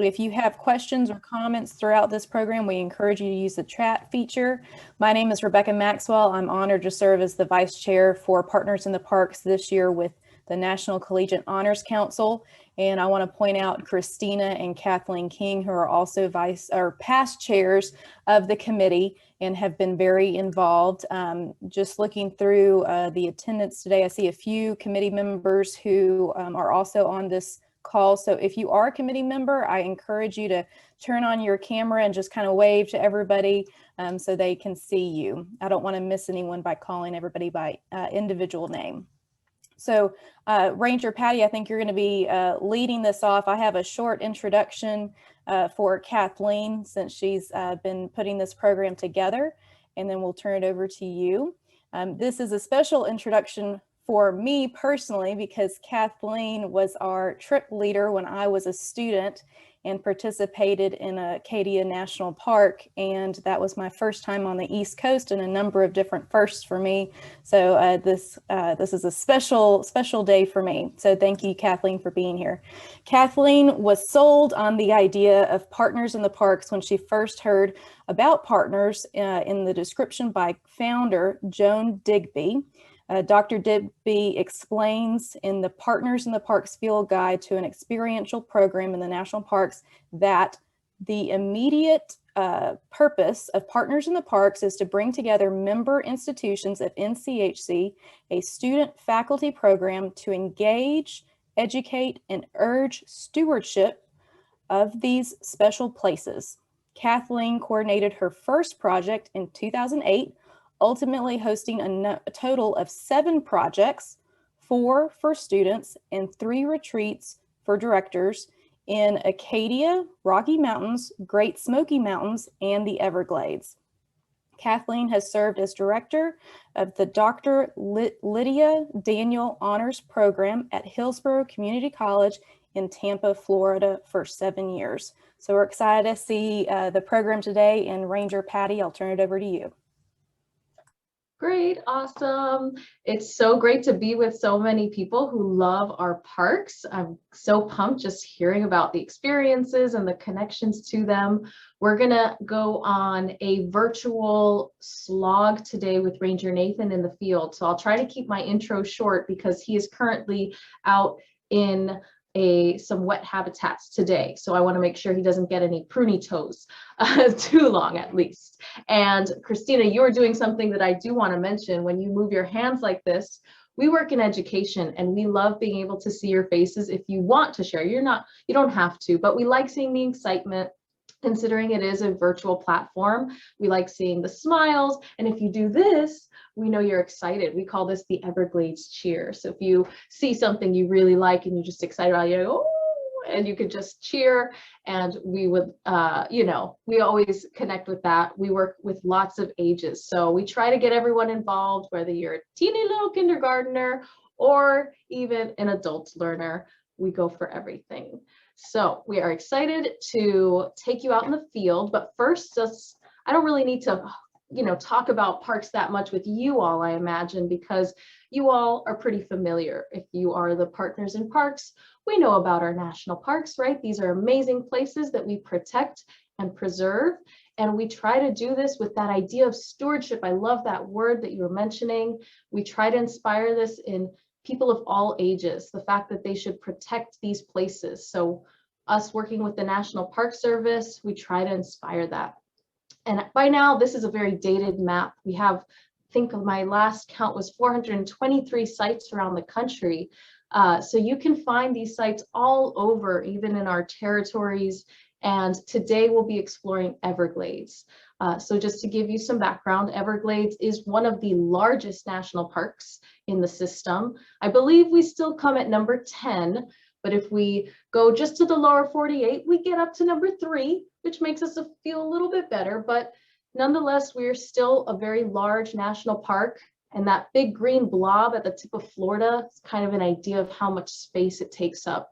If you have questions or comments throughout this program, we encourage you to use the chat feature. My name is Rebecca Maxwell. I'm honored to serve as the Vice Chair for Partners in the Parks this year with the National Collegiate Honors Council. And I want to point out Christina and Kathleen King, who are also past chairs of the committee and have been very involved. Just looking through the attendance today, I see a few committee members who are also on this call. So if you are a committee member, I encourage you to turn on your camera and just kind of wave to everybody so they can see you. I don't want to miss anyone by calling everybody by individual name. So Ranger Patty, I think you're going to be leading this off. I have a short introduction for Kathleen since she's been putting this program together, and then we'll turn it over to you. This is a special introduction for me personally because Kathleen was our trip leader when I was a student and participated in Acadia National Park, and that was my first time on the East Coast and a number of different firsts for me. So this is a special day for me. So thank you, Kathleen, for being here. Kathleen was sold on the idea of Partners in the Parks when she first heard about Partners in the description by founder Joan Digby. Dr. Digby explains in the Partners in the Parks Field Guide to an Experiential Program in the National Parks that the immediate purpose of Partners in the Parks is to bring together member institutions of NCHC, a student-faculty program to engage, educate, and urge stewardship of these special places. Kathleen coordinated her first project in 2008, ultimately hosting a total of 7 projects, 4 for students and 3 retreats for directors in Acadia, Rocky Mountains, Great Smoky Mountains, and the Everglades. Kathleen has served as director of the Dr. Lydia Daniel Honors Program at Hillsborough Community College in Tampa, Florida for 7 years. So we're excited to see the program today, and Ranger Patty, I'll turn it over to you. Great, awesome. It's so great to be with so many people who love our parks. I'm so pumped just hearing about the experiences and the connections to them. We're gonna go on a virtual slog today with Ranger Nathan in the field. So I'll try to keep my intro short because he is currently out in some wet habitats today. So I want to make sure he doesn't get any pruny toes too long at least. And Christina, you are doing something that I do want to mention. When you move your hands like this, we work in education and we love being able to see your faces. If you want to share, you don't have to, but we like seeing the excitement. Considering it is a virtual platform, we like seeing the smiles. And if you do this, we know you're excited. We call this the Everglades cheer. So if you see something you really like and you're just excited about it, you go, oh, and you could just cheer. And we would, we always connect with that. We work with lots of ages. So we try to get everyone involved, whether you're a teeny little kindergartner or even an adult learner. We go for everything. So we are excited to take you out in the field, but first, I don't really need to, talk about parks that much with you all, I imagine, because you all are pretty familiar. If you are the Partners in Parks, we know about our national parks, right? These are amazing places that we protect and preserve, and we try to do this with that idea of stewardship. I love that word that you were mentioning. We try to inspire this in people of all ages, the fact that they should protect these places. So us working with the National Park Service, we try to inspire that. And by now, this is a very dated map. We have, I think my last count was 423 sites around the country. So you can find these sites all over, even in our territories. And today we'll be exploring Everglades. So just to give you some background, Everglades is one of the largest national parks in the system. I believe we still come at number 10, but if we go just to the lower 48, we get up to number 3, which makes us feel a little bit better. But nonetheless, we're still a very large national park. And that big green blob at the tip of Florida is kind of an idea of how much space it takes up.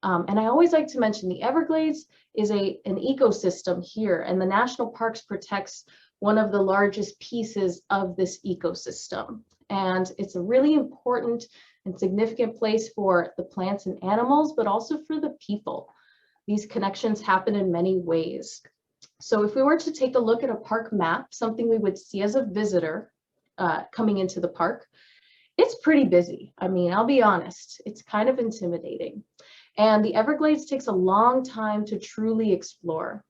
And I always like to mention the Everglades is an ecosystem here, and the national parks protects one of the largest pieces of this ecosystem. And it's a really important and significant place for the plants and animals, but also for the people. these connections happen in many ways. So if we were to take a look at a park map, something we would see as a visitor coming into the park, it's pretty busy. I mean, I'll be honest, it's kind of intimidating. And the Everglades takes a long time to truly explore.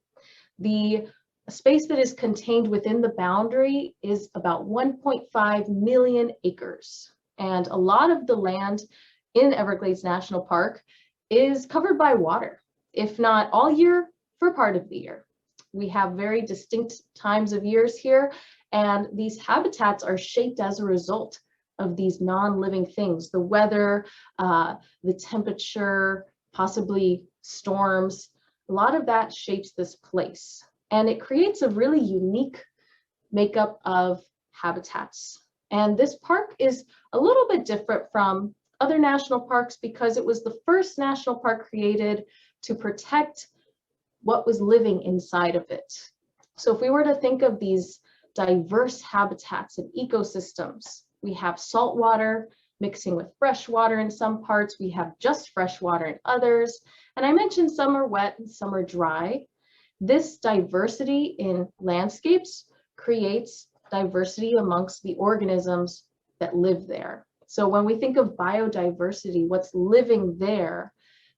The space that is contained within the boundary is about 1.5 million acres. And a lot of the land in Everglades National Park is covered by water, if not all year, for part of the year. We have very distinct times of years here, and these habitats are shaped as a result of these non-living things, the weather, the temperature, possibly storms. A lot of that shapes this place, and it creates a really unique makeup of habitats. And this park is a little bit different from other national parks because it was the first national park created to protect what was living inside of it. So if we were to think of these diverse habitats and ecosystems, we have salt water mixing with fresh water in some parts, we have just fresh water in others, and I mentioned some are wet and some are dry. This diversity in landscapes creates diversity amongst the organisms that live there. So when we think of biodiversity, what's living there,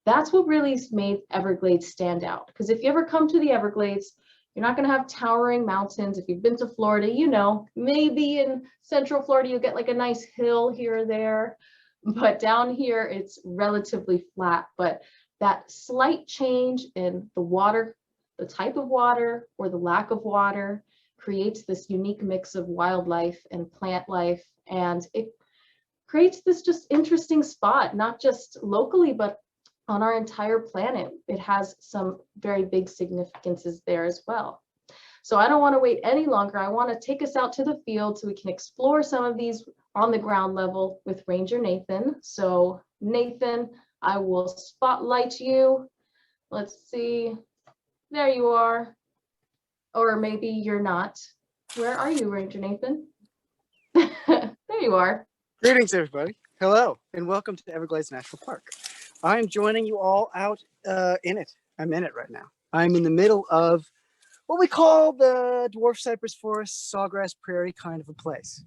that's what really made Everglades stand out. Because if you ever come to the Everglades, you're not going to have towering mountains. If you've been to Florida, you know, maybe in Central Florida, you'll get like a nice hill here or there. But down here, it's relatively flat. But that slight change in the water, the type of water or the lack of water creates this unique mix of wildlife and plant life. And it creates this just interesting spot, not just locally, but on our entire planet. It has some very big significances there as well. So I don't want to wait any longer. I want to take us out to the field so we can explore some of these on the ground level with Ranger Nathan. So Nathan, I will spotlight you. Let's see. There you are. Or maybe you're not. Where are you, Ranger Nathan? There you are. Greetings, everybody. Hello, and welcome to Everglades National Park. I'm joining you all out in it. I'm in it right now. I'm in the middle of what we call the Dwarf Cypress Forest, Sawgrass Prairie kind of a place.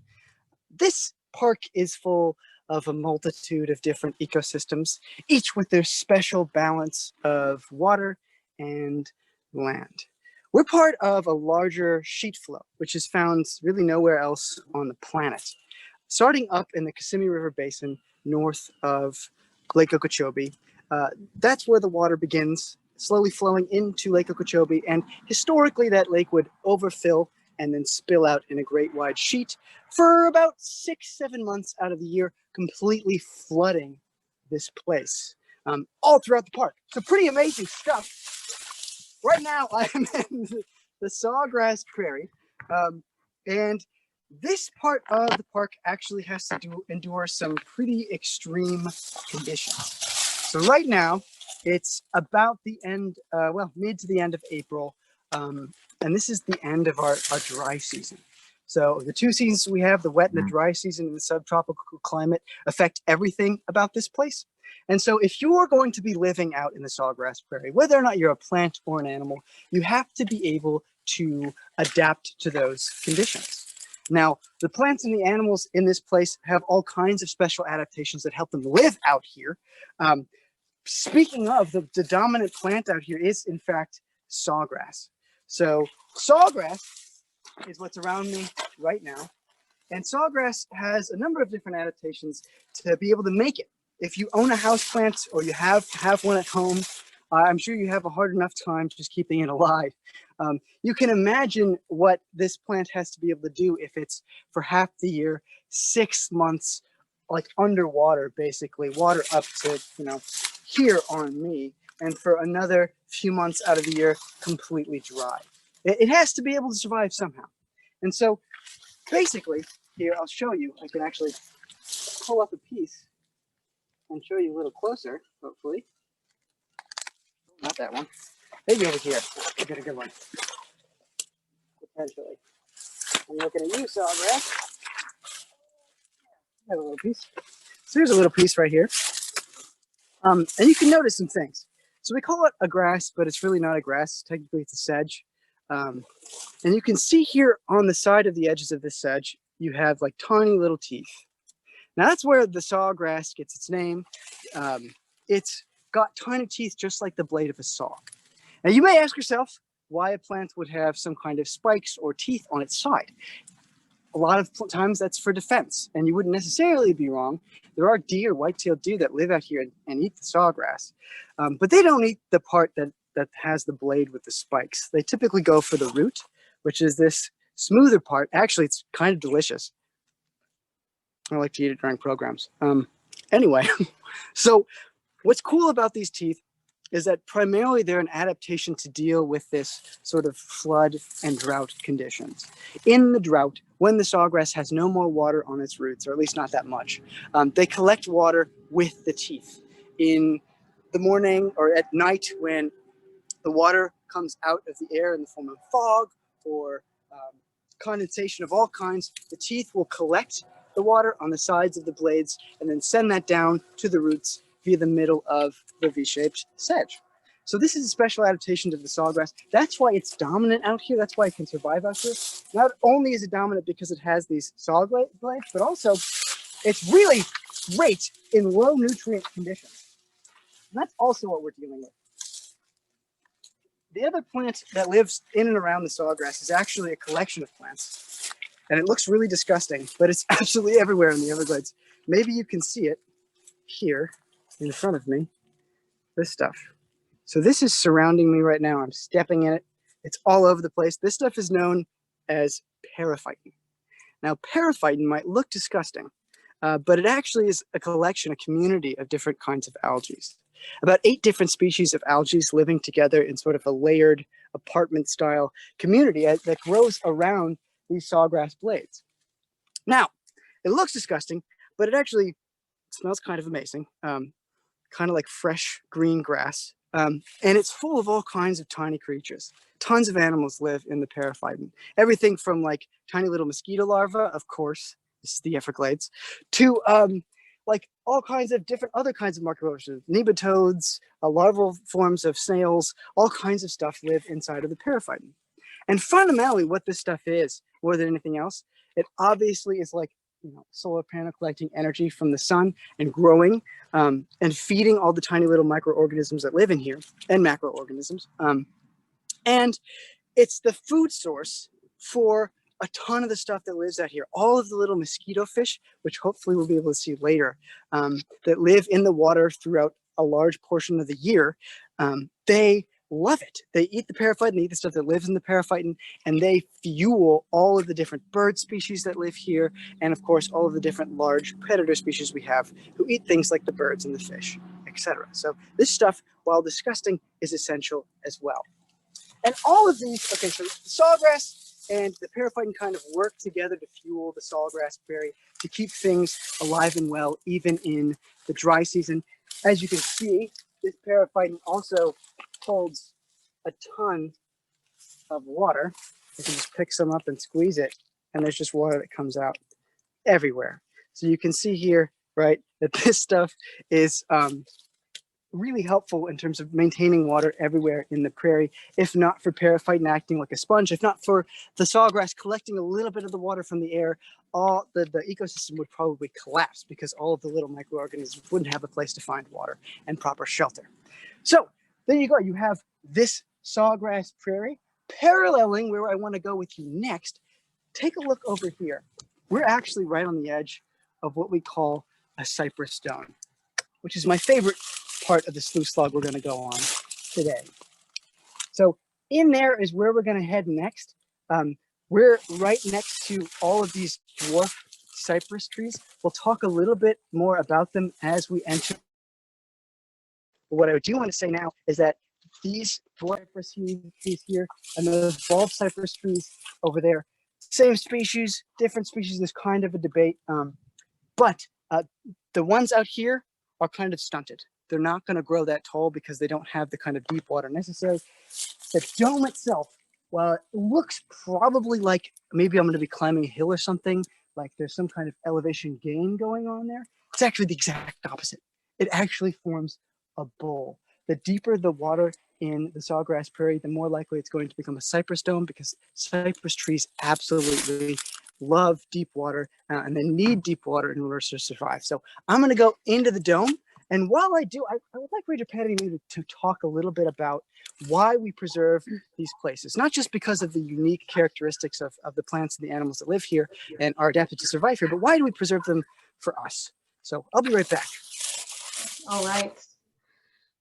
This park is full of a multitude of different ecosystems, each with their special balance of water and land. We're part of a larger sheet flow, which is found really nowhere else on the planet. Starting up in the Kissimmee River Basin, north of Lake Okeechobee, that's where the water begins, slowly flowing into Lake Okeechobee, and historically that lake would overfill and then spill out in a great wide sheet for about 6-7 months out of the year, completely flooding this place all throughout the park. So pretty amazing stuff. Right now I'm in the Sawgrass Prairie, and this part of the park actually has to endure some pretty extreme conditions. So right now, it's about the end, mid to the end of April, and this is the end of our dry season. So the two seasons we have, the wet and the dry season in the subtropical climate, affect everything about this place. And so if you're going to be living out in the Sawgrass Prairie, whether or not you're a plant or an animal, you have to be able to adapt to those conditions. Now, the plants and the animals in this place have all kinds of special adaptations that help them live out here. Speaking of, the dominant plant out here is, in fact, sawgrass. So sawgrass is what's around me right now. And sawgrass has a number of different adaptations to be able to make it. If you own a houseplant or you have one at home, I'm sure you have a hard enough time just keeping it alive. You can imagine what this plant has to be able to do if it's for half the year, 6 months, like underwater, basically, water up to, here on me, and for another few months out of the year, completely dry. It has to be able to survive somehow. And so basically, here, I'll show you. I can actually pull up a piece and show you a little closer, hopefully. Not that one. Maybe over here. I'll get a good one. Potentially. I'm looking at you, Sawgrass. I have a little piece. So here's a little piece right here. And you can notice some things. So we call it a grass, but it's really not a grass. Technically, it's a sedge. And you can see here on the side of the edges of this sedge, you have like tiny little teeth. Now that's where the sawgrass gets its name. It's got tiny teeth just like the blade of a saw. Now you may ask yourself why a plant would have some kind of spikes or teeth on its side. A lot of times that's for defense, and you wouldn't necessarily be wrong. There are deer, white-tailed deer, that live out here and eat the sawgrass, but they don't eat the part that has the blade with the spikes. They typically go for the root, which is this smoother part. Actually, it's kind of delicious. I like to eat it during programs. Anyway, so what's cool about these teeth is that primarily they're an adaptation to deal with this sort of flood and drought conditions. In the drought, when the sawgrass has no more water on its roots, or at least not that much, they collect water with the teeth. In the morning or at night, when the water comes out of the air in the form of fog or condensation of all kinds, the teeth will collect the water on the sides of the blades and then send that down to the roots via the middle of the V-shaped sedge. So this is a special adaptation to the sawgrass. That's why it's dominant out here. That's why it can survive out here. Not only is it dominant because it has these saw blades, but also it's really great in low nutrient conditions. And that's also what we're dealing with. The other plant that lives in and around the sawgrass is actually a collection of plants. And it looks really disgusting, but it's absolutely everywhere in the Everglades. Maybe you can see it here in front of me, this stuff. So this is surrounding me right now. I'm stepping in it. It's all over the place. This stuff is known as Paraphyting. Now, Paraphyting might look disgusting, but it actually is a collection, a community of different kinds of algae. About 8 different species of algae living together in sort of a layered apartment-style community that grows around these sawgrass blades. Now, it looks disgusting, but it actually smells kind of amazing, kind of like fresh green grass. And it's full of all kinds of tiny creatures. Tons of animals live in the Paraphyting. Everything from like tiny little mosquito larvae, of course, this is the Everglades, to like all kinds of different other kinds of microorganisms, nematodes, larval forms of snails, all kinds of stuff live inside of the Paraphyting. And fundamentally what this stuff is, more than anything else, it obviously is like, you know, solar panel collecting energy from the sun and growing and feeding all the tiny little microorganisms that live in here and macroorganisms. And it's the food source for a ton of the stuff that lives out here. All of the little mosquito fish, which hopefully we'll be able to see later, that live in the water throughout a large portion of the year, they love it. They eat the Paraphyting, they eat the stuff that lives in the Paraphyting, and they fuel all of the different bird species that live here, and of course all of the different large predator species we have who eat things like the birds and the fish, etc. So this stuff, while disgusting, is essential as well. And all of these, okay, so the sawgrass and the Paraphyting kind of work together to fuel the Sawgrass Prairie, to keep things alive and well, even in the dry season. As you can see, this Paraphyting also holds a ton of water. You can just pick some up and squeeze it, and there's just water that comes out everywhere. So you can see here, right, that this stuff is really helpful in terms of maintaining water everywhere in the prairie, if not for Paraphyting acting like a sponge, if not for the sawgrass collecting a little bit of the water from the air, all the ecosystem would probably collapse because all of the little microorganisms wouldn't have a place to find water and proper shelter. So there you go. You have this Sawgrass Prairie. Paralleling where I want to go with you next, take a look over here. We're actually right on the edge of what we call a Cypress Stone, which is my favorite part of the sluice slog we're going to go on today. So in there is where we're going to head next. We're right next to all of these dwarf cypress trees. We'll talk a little bit more about them as we enter. But what I do want to say now is that these dwarf cypress trees here and those bulb cypress trees over there, same species, different species. There's kind of a debate, but the ones out here are kind of stunted. They're not going to grow that tall because they don't have the kind of deep water necessary. The dome itself, while it looks probably like maybe I'm going to be climbing a hill or something, like there's some kind of elevation gain going on there, it's actually the exact opposite. It actually forms a bowl. the deeper the water in the Sawgrass Prairie, the more likely it's going to become a Cypress Stone, because cypress trees absolutely love deep water and they need deep water in order to survive. So I'm going to go into the dome. And while I do, I would like Ranger Patty to talk a little bit about why we preserve these places, not just because of the unique characteristics of the plants and the animals that live here and are adapted to survive here, but why do we preserve them for us? So I'll be right back. All right.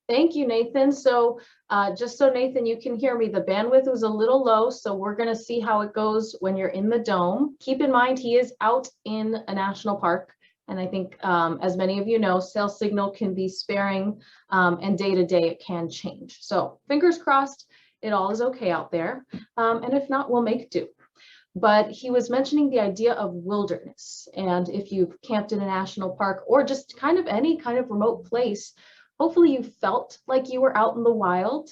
Thank you, Nathan. So just so Nathan, you can hear me, the bandwidth was a little low, so we're going to see how it goes when you're in the dome. Keep in mind, he is out in a national park. And I think, as many of you know, cell signal can be sparing, and day to day it can change. So fingers crossed, it all is okay out there. And if not, we'll make do. But he was mentioning the idea of wilderness. And if you've camped in a national park or just kind of any kind of remote place, hopefully you felt like you were out in the wild.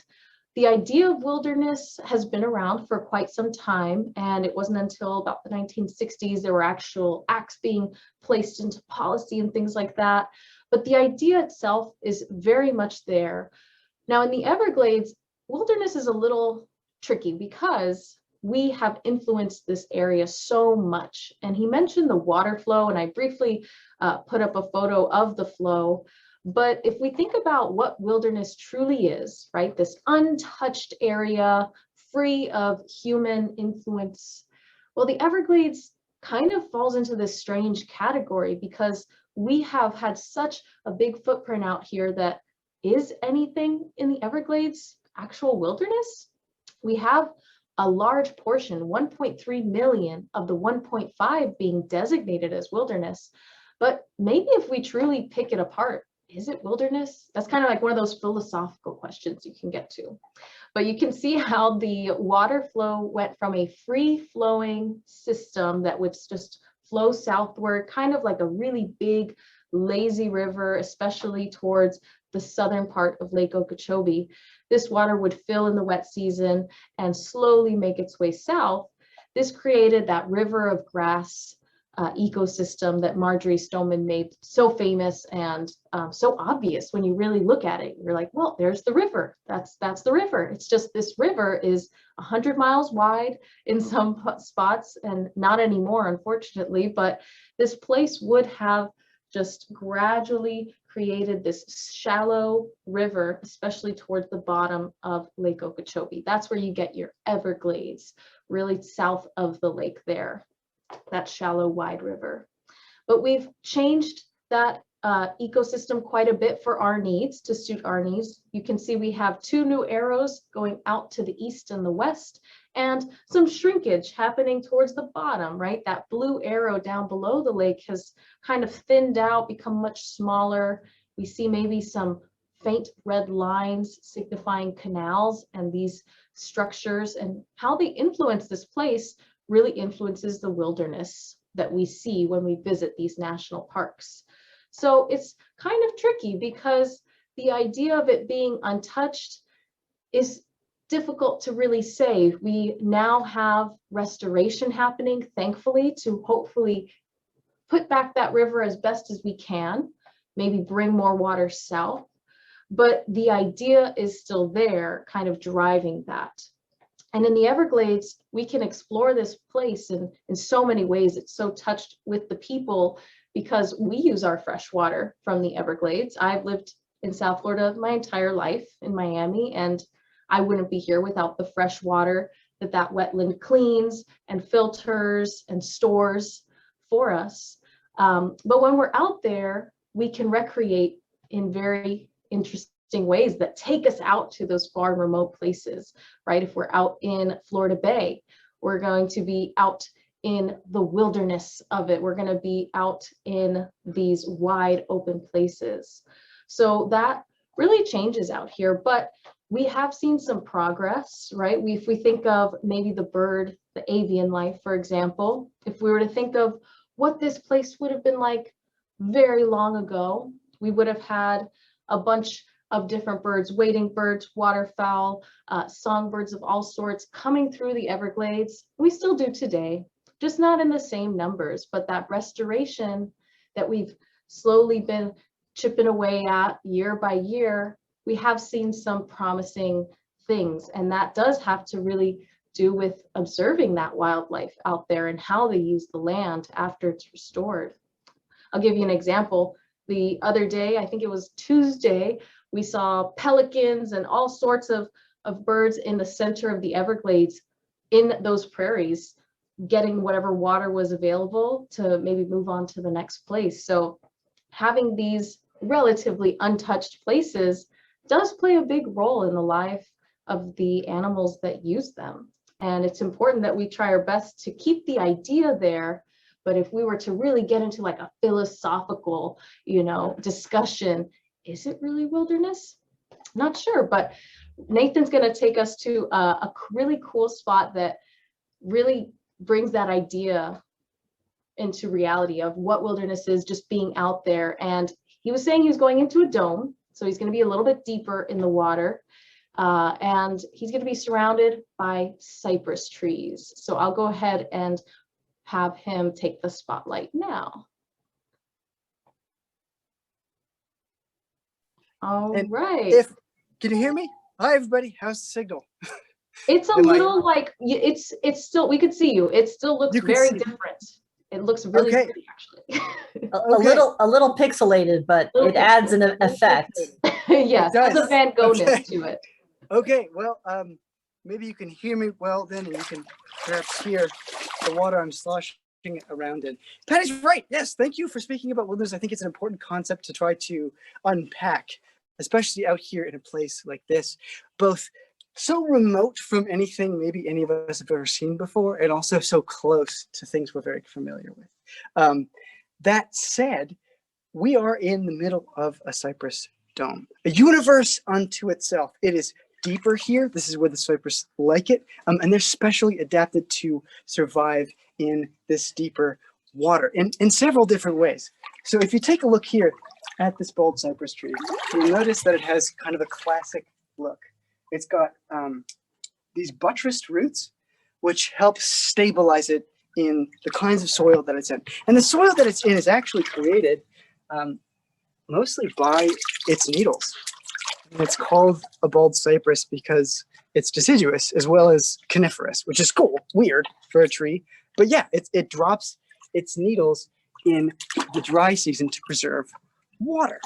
The idea of wilderness has been around for quite some time, and it wasn't until about the 1960s there were actual acts being placed into policy and things like that. But the idea itself is very much there. Now in the Everglades, wilderness is a little tricky because we have influenced this area so much. And he mentioned the water flow, and I briefly put up a photo of the flow. But if we think about what wilderness truly is, right, this untouched area free of human influence, well, the Everglades kind of falls into this strange category because we have had such a big footprint out here that is anything in the Everglades actual wilderness? We have a large portion, 1.3 million of the 1.5 being designated as wilderness. But maybe if we truly pick it apart, is it wilderness? That's kind of like one of those philosophical questions you can get to. But you can see how the water flow went from a free-flowing system that would just flow southward, kind of like a really big, lazy river, especially towards the southern part of Lake Okeechobee. This water would fill in the wet season and slowly make its way south. This created that river of grass ecosystem that Marjorie Stoneman made so famous and so obvious when you really look at it. You're like, well, there's the river. That's the river. It's just this river is 100 miles wide in some spots and not anymore, unfortunately, but this place would have just gradually created this shallow river, especially towards the bottom of Lake Okeechobee. That's where you get your Everglades, really south of the lake there, that shallow, wide river. But we've changed that ecosystem quite a bit for our needs, to suit our needs. You can see we have two new arrows going out to the east and the west, and some shrinkage happening towards the bottom, right? That blue arrow down below the lake has kind of thinned out, become much smaller. We see maybe some faint red lines signifying canals and these structures, and how they influence this place really influences the wilderness that we see when we visit these national parks. So it's kind of tricky because the idea of it being untouched is difficult to really say. We now have restoration happening, thankfully, to hopefully put back that river as best as we can, maybe bring more water south. But the idea is still there, kind of driving that. And in the Everglades, we can explore this place in so many ways. It's so touched with the people because we use our fresh water from the Everglades. I've lived in South Florida my entire life in Miami, and I wouldn't be here without the fresh water that wetland cleans and filters and stores for us. But when we're out there, we can recreate in very interesting ways that take us out to those far remote places, right? If we're out in Florida Bay, we're going to be out in the wilderness of it. We're going to be out in these wide open places. So that really changes out here, but we have seen some progress, right? If we think of maybe the bird, the avian life, for example, if we were to think of what this place would have been like very long ago, we would have had a bunch of different birds, wading birds, waterfowl, songbirds of all sorts coming through the Everglades. We still do today, just not in the same numbers, but that restoration that we've slowly been chipping away at year by year we have seen some promising things, and that does have to really do with observing that wildlife out there and how they use the land after it's restored. I'll give you an example. The other day, I think it was Tuesday, we saw pelicans and all sorts of birds in the center of the Everglades in those prairies, getting whatever water was available to maybe move on to the next place. So having these relatively untouched places does play a big role in the life of the animals that use them. And it's important that we try our best to keep the idea there. But if we were to really get into like a philosophical, discussion, is it really wilderness? Not sure, but Nathan's going to take us to a really cool spot that really brings that idea into reality of what wilderness is, just being out there. And he was saying he was going into a dome, so he's going to be a little bit deeper in the water, and he's going to be surrounded by cypress trees. So I'll go ahead and have him take the spotlight now. All right. Can you hear me? Hi, everybody. How's the signal? It's a little like it's still, we could see you. It still looks very different. It looks really pretty, actually. A little pixelated, but it adds an effect. Yes, there's a Van Gogh-ness to it. Okay, well, maybe you can hear me well then, and you can perhaps hear the water I'm sloshing around in. Patty's right. Yes, thank you for speaking about wilderness. I think it's an important concept to try to unpack, especially out here in a place like this, both so remote from anything maybe any of us have ever seen before, and also so close to things we're very familiar with. That said, we are in the middle of a cypress dome, a universe unto itself. It is deeper here. This is where the cypress like it, and they're specially adapted to survive in this deeper water in several different ways. So if you take a look here at this bald cypress tree, you'll notice that it has kind of a classic look. It's got these buttressed roots, which help stabilize it in the kinds of soil that it's in. And the soil that it's in is actually created mostly by its needles. And it's called a bald cypress because it's deciduous as well as coniferous, which is cool, weird for a tree. But yeah, it drops its needles in the dry season to preserve water.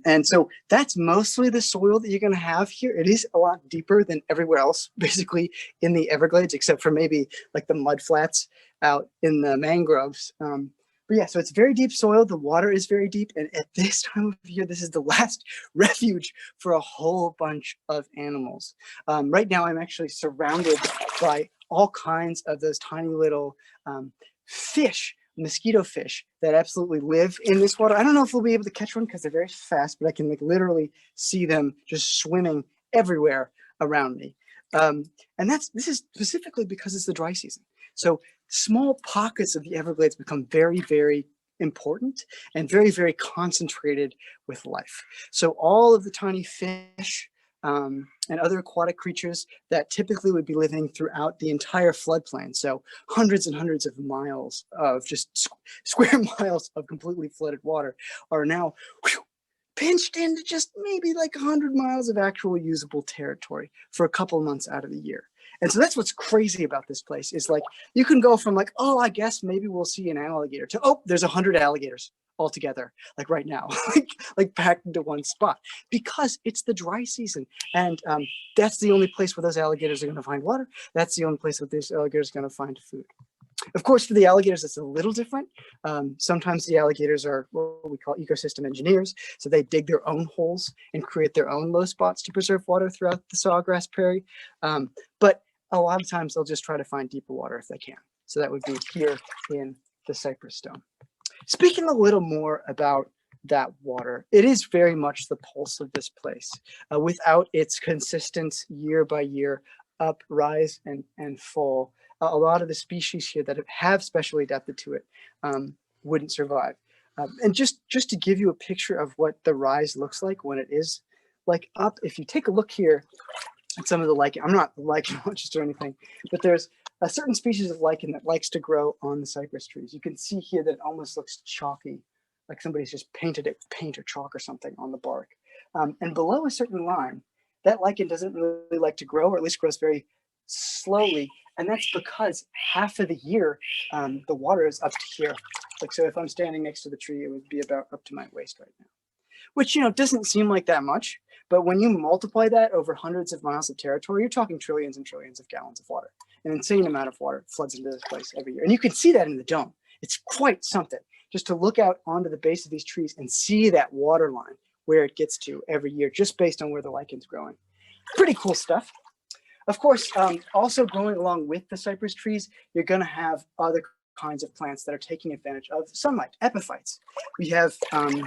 And so that's mostly the soil that you're going to have here. It is a lot deeper than everywhere else, basically in the Everglades, except for maybe like the mud flats out in the mangroves. But yeah, so it's very deep soil. The water is very deep. And at this time of year, this is the last refuge for a whole bunch of animals. Right now, I'm actually surrounded by all kinds of those tiny little fish, mosquito fish that absolutely live in this water. I don't know if we'll be able to catch one because they're very fast, but I can like literally see them just swimming everywhere around me. And this is specifically because it's the dry season. So small pockets of the Everglades become very, very important and very, very concentrated with life. So all of the tiny fish and other aquatic creatures that typically would be living throughout the entire floodplain. So hundreds and hundreds of miles of just square miles of completely flooded water are now pinched into just maybe like 100 miles of actual usable territory for a couple of months out of the year. And so that's what's crazy about this place is like, you can go from like, oh, I guess maybe we'll see an alligator to, oh, there's 100 alligators all together, like right now, like packed into one spot, because it's the dry season. And that's the only place where those alligators are going to find water. That's the only place that these alligators are going to find food. Of course, for the alligators, it's a little different. Sometimes the alligators are what we call ecosystem engineers. So they dig their own holes and create their own low spots to preserve water throughout the Sawgrass Prairie. But a lot of times they'll just try to find deeper water if they can. So that would be here in the Cypress Stone. Speaking a little more about that water, it is very much the pulse of this place. Without its consistent year by year up, rise, and fall, a lot of the species here that have specially adapted to it wouldn't survive. And just to give you a picture of what the rise looks like when it is like up, if you take a look here at some of the lichen, I'm not lichenologist or anything, but there's a certain species of lichen that likes to grow on the cypress trees. You can see here that it almost looks chalky, like somebody's just painted it with paint or chalk or something on the bark. And below a certain line, that lichen doesn't really like to grow, or at least grows very slowly. And that's because half of the year, the water is up to here. Like, so if I'm standing next to the tree, it would be about up to my waist right now, which, doesn't seem like that much. But when you multiply that over hundreds of miles of territory, you're talking trillions and trillions of gallons of water. An insane amount of water floods into this place every year. And you can see that in the dome. It's quite something just to look out onto the base of these trees and see that water line where it gets to every year, just based on where the lichen's growing. Pretty cool stuff. Of course, also growing along with the cypress trees, you're going to have other kinds of plants that are taking advantage of sunlight, epiphytes. We have a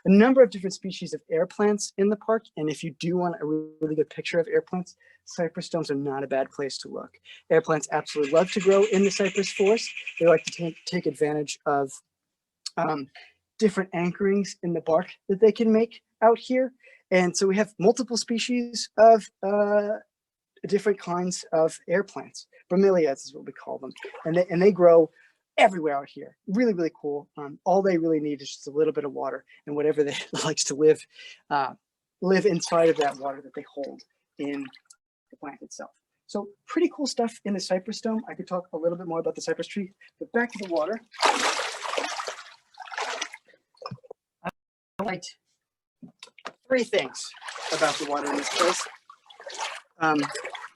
number of different species of air plants in the park. And if you do want a really good picture of air plants, cypress stones are not a bad place to look. Air plants absolutely love to grow in the cypress forest. They like to take advantage of different anchorings in the bark that they can make out here. And so we have multiple species of different kinds of air plants. Bromeliads is what we call them. And they grow everywhere out here. Really, really cool. All they really need is just a little bit of water, and whatever they likes to live inside of that water that they hold in the plant itself. So pretty cool stuff in the cypress dome. I could talk a little bit more about the cypress tree, but back to the water. I liked 3 things about the water in this place.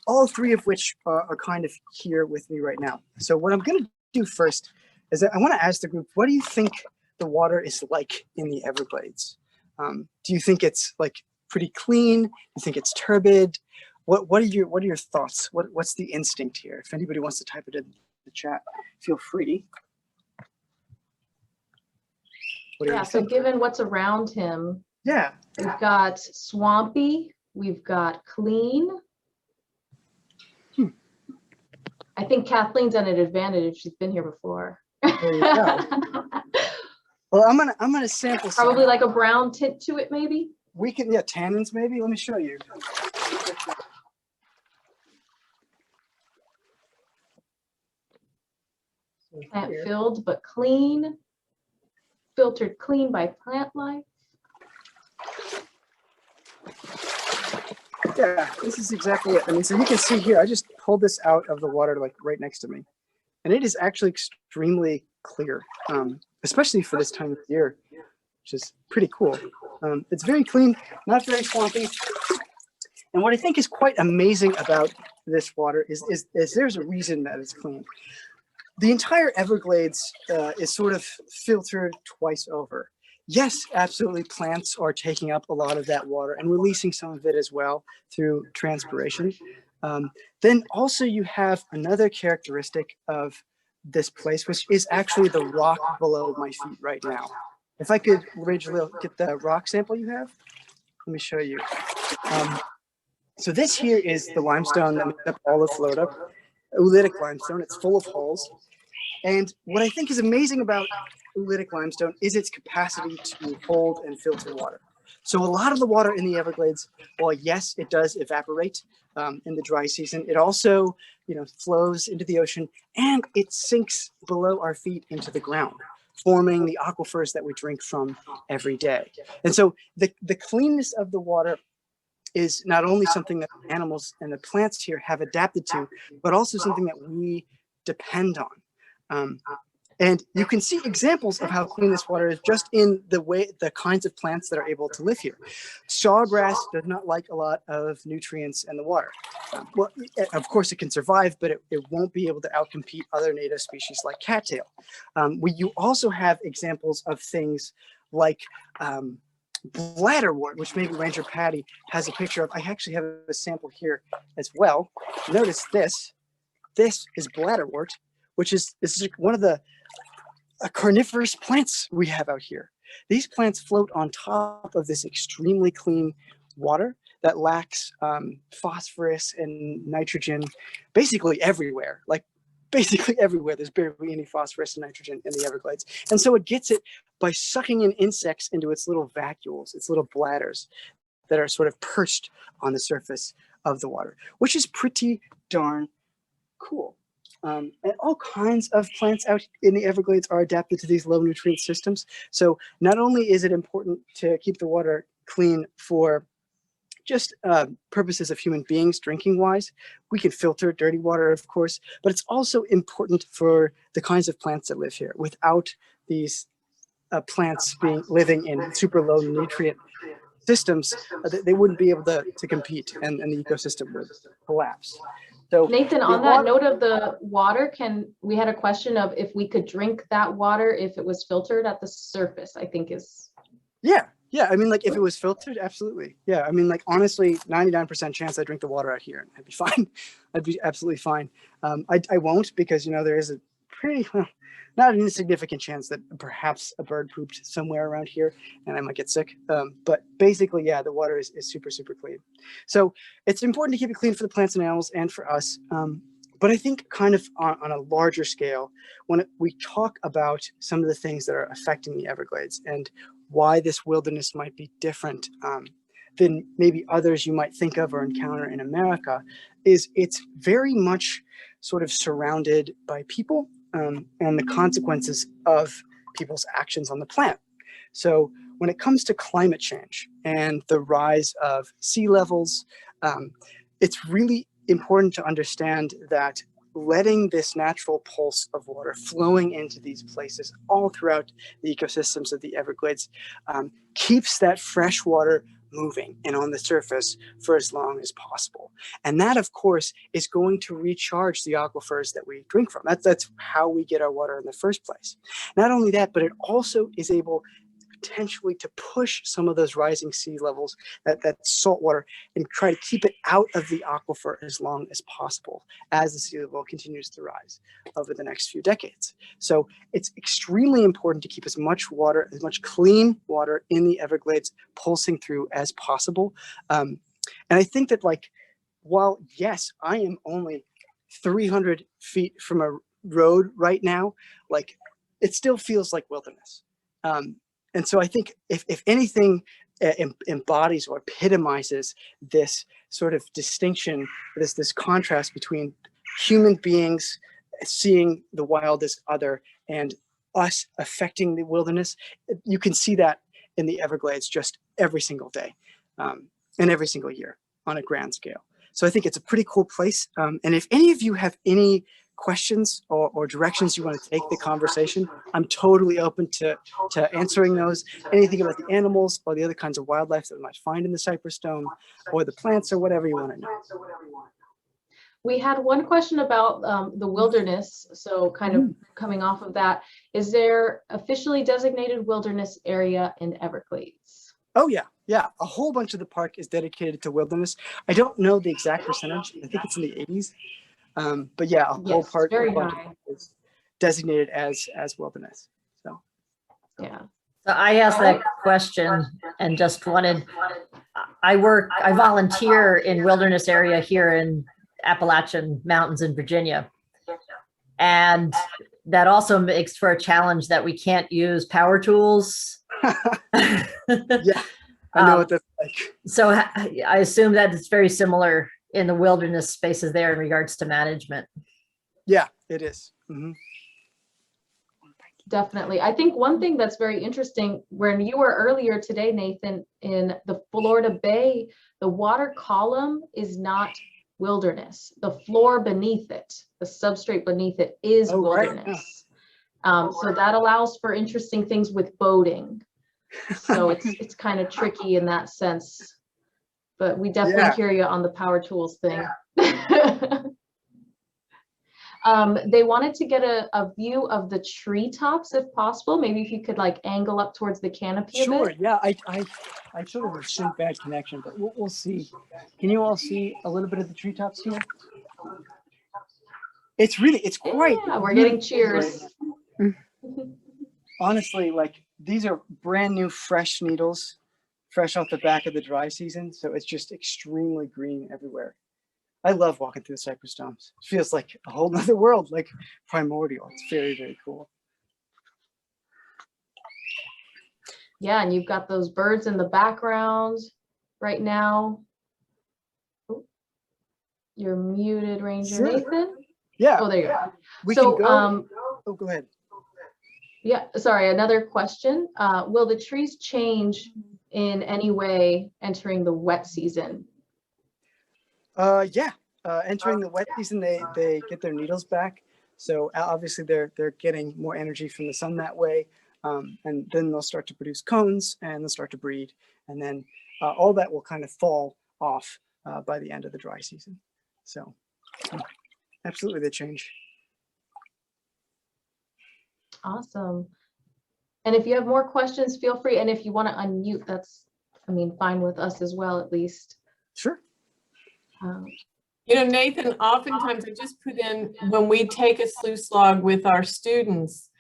All 3 of which are kind of here with me right now. So what I'm going to do first is that I want to ask the group, what do you think the water is like in the Everglades? Do you think it's like pretty clean? Do you think it's turbid? What are your thoughts? What's the instinct here? If anybody wants to type it in the chat, feel free. Yeah, so given what's around him, yeah, we've got swampy, we've got clean. I think Kathleen's at an advantage. She's been here before. There you go. Well, I'm gonna sample. Probably like a brown tint to it, maybe. We can, yeah, tannins maybe. Let me show you. Plant filled but clean. Filtered clean by plant life. Yeah, this is exactly it. I mean, so you can see here, I just pulled this out of the water like right next to me. And it is actually extremely clear, especially for this time of year, which is pretty cool. It's very clean, not very swampy. And what I think is quite amazing about this water is there's a reason that it's clean. The entire Everglades is sort of filtered twice over. Yes, absolutely, plants are taking up a lot of that water and releasing some of it as well through transpiration. Then also you have another characteristic of this place, which is actually the rock below my feet right now. If I could, Rachel, get the rock sample you have, let me show you. So this here is the limestone that makes up all of Florida, Olytic Limestone. It's full of holes. And what I think is amazing about Olytic Limestone is its capacity to hold and filter water. So a lot of the water in the Everglades, while yes, it does evaporate in the dry season, it also, flows into the ocean, and it sinks below our feet into the ground, forming the aquifers that we drink from every day. And so the cleanness of the water is not only something that the animals and the plants here have adapted to, but also something that we depend on. And you can see examples of how clean this water is just in the kinds of plants that are able to live here. Sawgrass does not like a lot of nutrients in the water. Well, of course it can survive, but it won't be able to outcompete other native species like cattail. You also have examples of things like Bladderwort, which maybe Ranger Patty has a picture of. I actually have a sample here as well. Notice this. This is Bladderwort, which is one of the carnivorous plants we have out here. These plants float on top of this extremely clean water that lacks phosphorus and nitrogen basically everywhere. Like basically everywhere, there's barely any phosphorus and nitrogen in the Everglades. And so it gets it by sucking in insects into its little vacuoles, its little bladders that are sort of perched on the surface of the water, which is pretty darn cool. And all kinds of plants out in the Everglades are adapted to these low nutrient systems. So not only is it important to keep the water clean for just purposes of human beings drinking wise. We can filter dirty water, of course, but it's also important for the kinds of plants that live here. Without these plants living in super low nutrient systems, they wouldn't be able to compete, and the ecosystem would collapse. So Nathan, on that note of the water, we had a question of if we could drink that water if it was filtered at the surface, I think is. Yeah, I mean, like if it was filtered, absolutely. Yeah, I mean, like honestly, 99% chance I drink the water out here and I'd be fine. I'd be absolutely fine. I won't, because, you know, there is a pretty, not an insignificant chance that perhaps a bird pooped somewhere around here and I might get sick. But basically, yeah, the water is super, super clean. So it's important to keep it clean for the plants and animals and for us. But I think kind of on a larger scale, when we talk about some of the things that are affecting the Everglades and why this wilderness might be different than maybe others you might think of or encounter in America, is it's very much sort of surrounded by people and the consequences of people's actions on the planet. So when it comes to climate change and the rise of sea levels, it's really important to understand that letting this natural pulse of water flowing into these places all throughout the ecosystems of the Everglades keeps that fresh water moving and on the surface for as long as possible. And that, of course, is going to recharge the aquifers that we drink from. That's how we get our water in the first place. Not only that, but it also is able potentially to push some of those rising sea levels, that salt water, and try to keep it out of the aquifer as long as possible as the sea level continues to rise over the next few decades. So it's extremely important to keep as much water, as much clean water in the Everglades pulsing through as possible. And I think that, like, while yes, I am only 300 feet from a road right now, like it still feels like wilderness. And so I think if anything embodies or epitomizes this sort of distinction, this contrast between human beings seeing the wild as other and us affecting the wilderness, you can see that in the Everglades just every single day and every single year on a grand scale. So I think it's a pretty cool place. And if any of you have any questions or directions you want to take the conversation, I'm totally open to answering those. Anything about the animals or the other kinds of wildlife that we might find in the Cypress Stone, or the plants, or whatever you want to know. We had one question about the wilderness. So kind of coming off of that, is there officially designated wilderness area in Everglades? Oh yeah. A whole bunch of the park is dedicated to wilderness. I don't know the exact percentage. I think it's in the 80s. But yeah, a whole part is designated as wilderness. So yeah. So I asked that question and just wanted, I volunteer in wilderness area here in Appalachian Mountains in Virginia. And that also makes for a challenge that we can't use power tools. Yeah, I know what that's like. So I assume that it's very similar in the wilderness spaces there in regards to management. Yeah, it is. Mm-hmm. Definitely. I think one thing that's very interesting, when you were earlier today, Nathan, in the Florida Bay, the water column is not wilderness. The floor beneath it, the substrate beneath it is wilderness. Right. So that allows for interesting things with boating. So it's kind of tricky in that sense. But we definitely hear you on the power tools thing. Yeah. They wanted to get a view of the treetops if possible. Maybe if you could like angle up towards the canopy. Sure. Yeah. I sort of assumed bad connection, but we'll see. Can you all see a little bit of the treetops here? It's quite. Yeah, we're getting cheers. Honestly, like these are brand new fresh needles, fresh off the back of the dry season. So it's just extremely green everywhere. I love walking through the Cypress Stones. It feels like a whole nother world, like primordial. It's very, very cool. Yeah, and you've got those birds in the background right now. Oh, you're muted, Ranger. Sure. Nathan? Yeah. Oh, there you go. We can go. Oh, go ahead. Yeah, sorry, another question. Will the trees change in any way entering the wet season? Yeah, entering the wet season, they get their needles back. So obviously they're getting more energy from the sun that way. And then they'll start to produce cones and they'll start to breed. And then all that will kind of fall off by the end of the dry season. So absolutely they change. Awesome. And if you have more questions, feel free. And if you want to unmute, that's, I mean, fine with us as well, at least. Sure. You know, Nathan, oftentimes I just put in, when we take a sluice log with our students,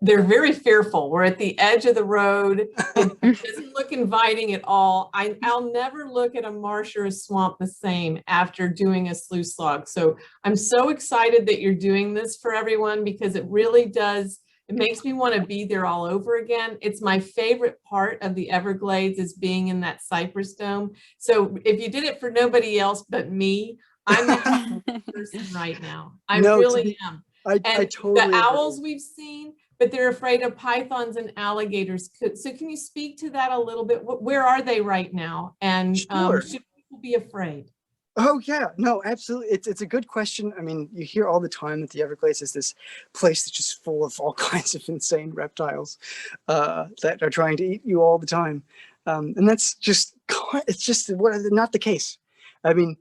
they're very fearful. We're at the edge of the road. It doesn't look inviting at all. I'll never look at a marsh or a swamp the same after doing a sluice log. So I'm so excited that you're doing this for everyone, because it really does. It makes me want to be there all over again. It's my favorite part of the Everglades, is being in that Cypress Stone. So if you did it for nobody else but me, I'm that person right now. I really am. I totally the owls agree. we've seen, but they're afraid of pythons and alligators. So can you speak to that a little bit? Where are they right now? And Sure. should people be afraid? Oh yeah, no, absolutely. It's a good question. I mean, you hear all the time that the Everglades is this place that's just full of all kinds of insane reptiles that are trying to eat you all the time, and that's just not the case. I mean,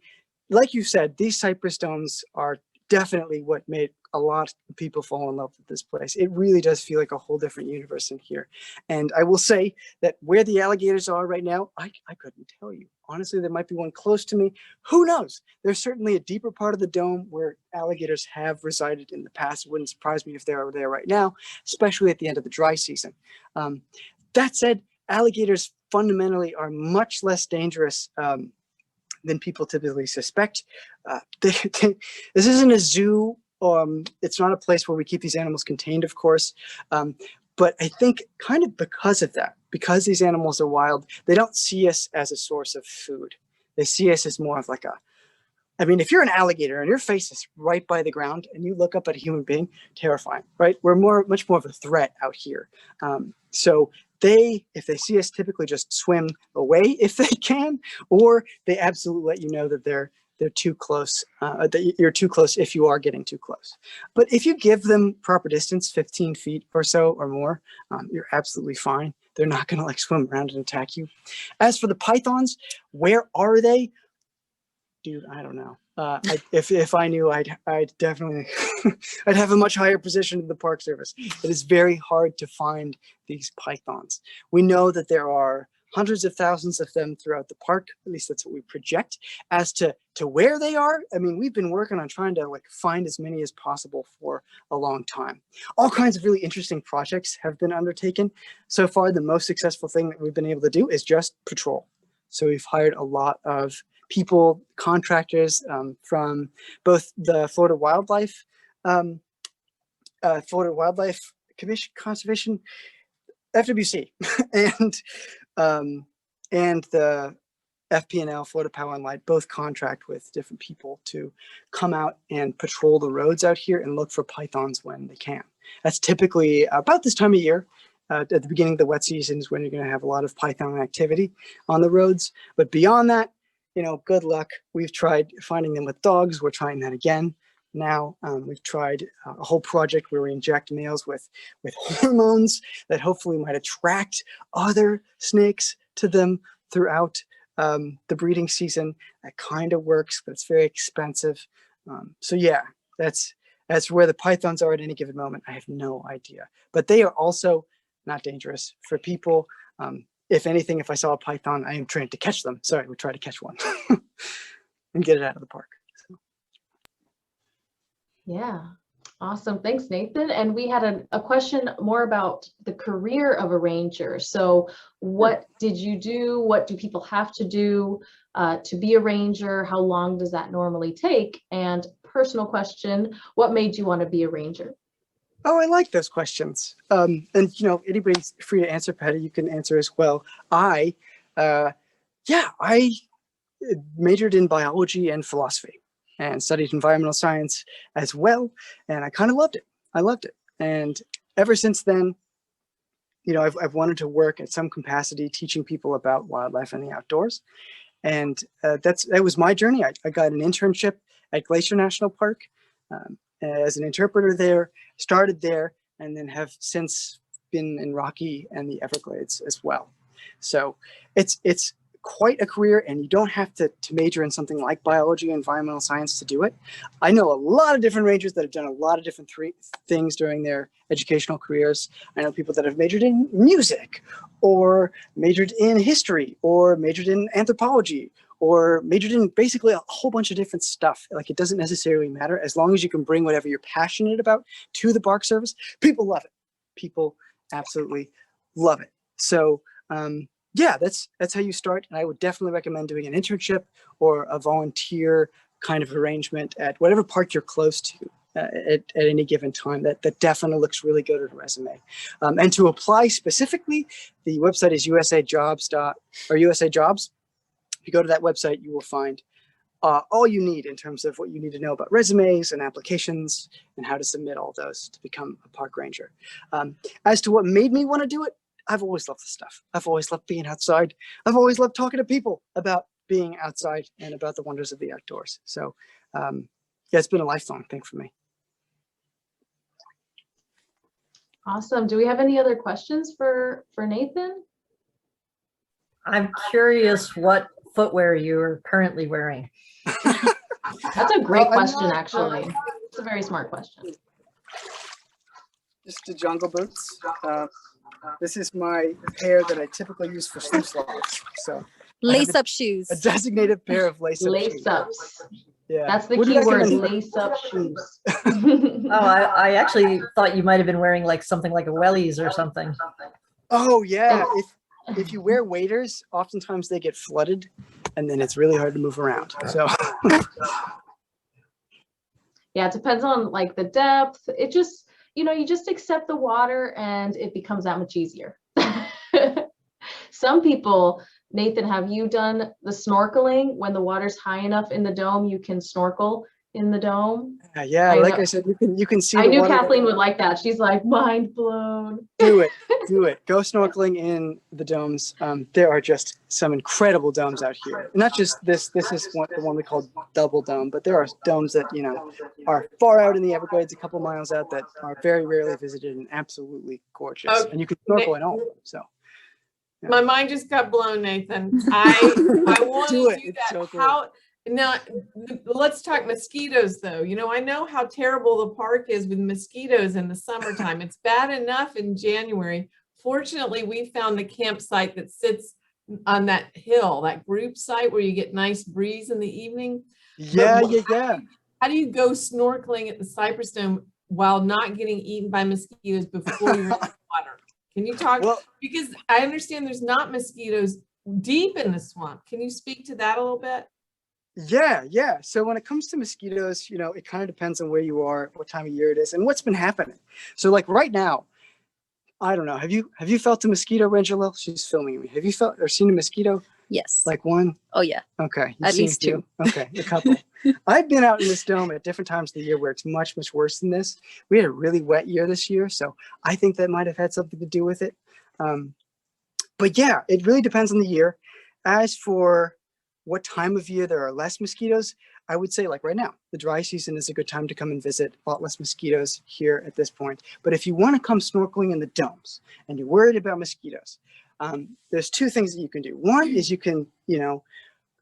like you said, these Cypress stones are definitely what made a lot of people fall in love with this place. It really does feel like a whole different universe in here. And I will say that where the alligators are right now, I couldn't tell you. Honestly, there might be one close to me. Who knows? There's certainly a deeper part of the dome where alligators have resided in the past. It wouldn't surprise me if they're there right now, especially at the end of the dry season. That said, alligators fundamentally are much less dangerous than people typically suspect. This isn't a zoo. It's not a place where we keep these animals contained, of course. But I think kind of because of that, because these animals are wild, they don't see us as a source of food. They see us as more of like I mean, if you're an alligator and your face is right by the ground and you look up at a human being, terrifying, right? We're much more of a threat out here. So if they see us, typically just swim away if they can, or they absolutely let you know that they're too close, that you're too close if you are getting too close. But if you give them proper distance, 15 feet or so or more, you're absolutely fine. They're not going to like swim around and attack you. As for the pythons, where are they? Dude, I don't know. If I knew, I'd definitely, I'd have a much higher position in the Park Service. It is very hard to find these pythons. We know that there are hundreds of thousands of them throughout the park. At least that's what we project. As to where they are, I mean, we've been working on trying to like find as many as possible for a long time. All kinds of really interesting projects have been undertaken. So far, the most successful thing that we've been able to do is just patrol. So we've hired a lot of people, contractors from both the Florida Wildlife Commission, Conservation, FWC, and the FP&L, Florida Power and Light, both contract with different people to come out and patrol the roads out here and look for pythons when they can. That's typically about this time of year. At the beginning of the wet season is when you're going to have a lot of python activity on the roads. But beyond that, you know, good luck. We've tried finding them with dogs. We're trying that again. Now we've tried a whole project where we inject males with hormones that hopefully might attract other snakes to them throughout the breeding season. That kind of works, but it's very expensive. So yeah, that's where the pythons are at any given moment. I have no idea, but they are also not dangerous for people. If anything, if I saw a python, I am trained to catch them. Sorry, we try to catch one and get it out of the park. So. Yeah, awesome. Thanks, Nathan. And we had a question more about the career of a ranger. So what did you do? What do people have to do to be a ranger? How long does that normally take? And personal question, what made you want to be a ranger? Oh, I like those questions. And, you know, anybody's free to answer, Patty. You can answer as well. I majored in biology and philosophy and studied environmental science as well. And I kind of loved it. I loved it. And ever since then, you know, I've wanted to work at some capacity teaching people about wildlife and the outdoors. And that was my journey. I got an internship at Glacier National Park as an interpreter there, started there, and then have since been in Rocky and the Everglades as well. So it's quite a career, and you don't have to major in something like biology or environmental science to do it. I know a lot of different rangers that have done a lot of different things during their educational careers. I know people that have majored in music, or majored in history, or majored in anthropology, or majored in basically a whole bunch of different stuff. Like, it doesn't necessarily matter, as long as you can bring whatever you're passionate about to the Park Service. People love it. People absolutely love it. So yeah, that's how you start. And I would definitely recommend doing an internship or a volunteer kind of arrangement at whatever park you're close to at any given time. That definitely looks really good at a resume. And to apply specifically, the website is USA Jobs. If you go to that website, you will find all you need in terms of what you need to know about resumes and applications and how to submit all those to become a park ranger. As to what made me want to do it, I've always loved this stuff. I've always loved being outside. I've always loved talking to people about being outside and about the wonders of the outdoors. So yeah, it's been a lifelong thing for me. Awesome. Do we have any other questions for Nathan? I'm curious what footwear you're currently wearing. That's a great Well, question, actually. It's a very smart question. Just the jungle boots. This is my pair that I typically use for slip slogs. So Lace-up shoes. a designated pair of lace-up shoes. Lace-ups. Yeah. That's the Would key word, recommend- lace-up shoes. Oh, I actually thought you might have been wearing like something like a wellies or something. Oh yeah. If you wear waders, oftentimes they get flooded, and then it's really hard to move around. So Yeah, it depends on like the depth. It just, you know, you just accept the water and it becomes that much easier. Some people, Nathan, have you done the snorkeling? When the water's high enough in the dome, you can snorkel in the dome. yeah, like I said, you can see. I knew water. Kathleen would like that. She's like, mind blown. Do it. Go snorkeling in the domes. There are just some incredible domes out here. Not just this. This is the one we call Double Dome, but there are domes that, you know, are far out in the Everglades, a couple miles out, that are very rarely visited and absolutely gorgeous. Okay. And you can snorkel in all of them. So yeah. My mind just got blown, Nathan. I want Do to it. do It's that. so cool. How now? Let's talk mosquitoes, though. You know, I know how terrible the park is with mosquitoes in the summertime. It's bad enough in January. Fortunately, we found the campsite that sits on that hill, that group site where you get nice breeze in the evening. Yeah. How do you go snorkeling at the Cypress Stone while not getting eaten by mosquitoes before you're in the water? Can you talk? Well, Because I understand there's not mosquitoes deep in the swamp. Can you speak to that a little bit? yeah. So when it comes to mosquitoes, you know, it kind of depends on where you are, what time of year it is, and what's been happening. So like right now, I don't know. Have you felt a mosquito, Rangelil? She's filming me. Have you felt or seen a mosquito? Yes. Like one? Oh yeah. Okay. At least two. Okay, a couple. I've been out in this dome at different times of the year where it's much, much worse than this. We had a really wet year this year, so I think that might have had something to do with it. But yeah, it really depends on the year. As for what time of year there are less mosquitoes, I would say like right now, the dry season is a good time to come and visit. A lot less mosquitoes here at this point. But if you want to come snorkeling in the domes and you're worried about mosquitoes, there's two things that you can do. One is you can, you know,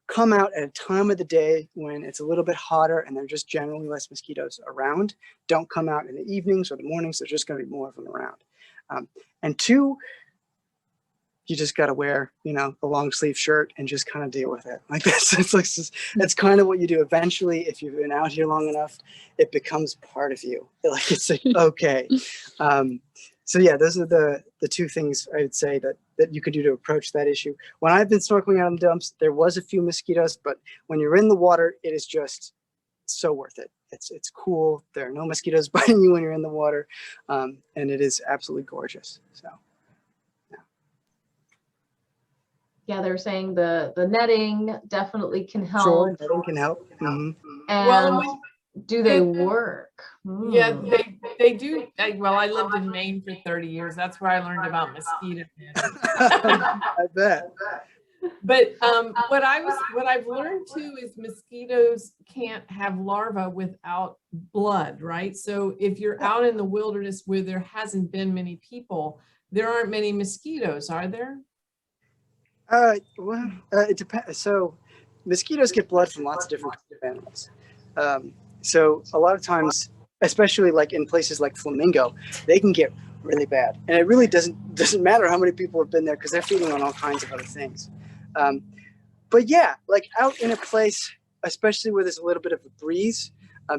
come out at a time of the day when it's a little bit hotter and there are just generally less mosquitoes around. Don't come out in the evenings or the mornings. There's just going to be more of them around. And two, you just got to wear, you know, a long sleeve shirt and just kind of deal with it. Like that's kind of what you do. Eventually, if you've been out here long enough, it becomes part of you. Like it's like, okay. So yeah, those are the two things I would say that you could do to approach that issue. When I've been snorkeling out in the dumps, there was a few mosquitoes, but when you're in the water, it is just so worth it. It's cool. There are no mosquitoes biting you when you're in the water, and it is absolutely gorgeous. So. Yeah, they were saying the netting definitely can help. Sure, netting can help. Mm-hmm. And Well, do they work? Yeah, Hmm. they do. Well, I lived in Maine for 30 years. That's where I learned about mosquito netting. I bet. But what I've learned too is mosquitoes can't have larvae without blood, right? So if you're out in the wilderness where there hasn't been many people, there aren't many mosquitoes, are there? Well, it depends. So mosquitoes get blood from lots of different kinds of animals. So a lot of times, especially like in places like Flamingo, they can get really bad, and it really doesn't matter how many people have been there because they're feeding on all kinds of other things. But yeah, like out in a place, especially where there's a little bit of a breeze,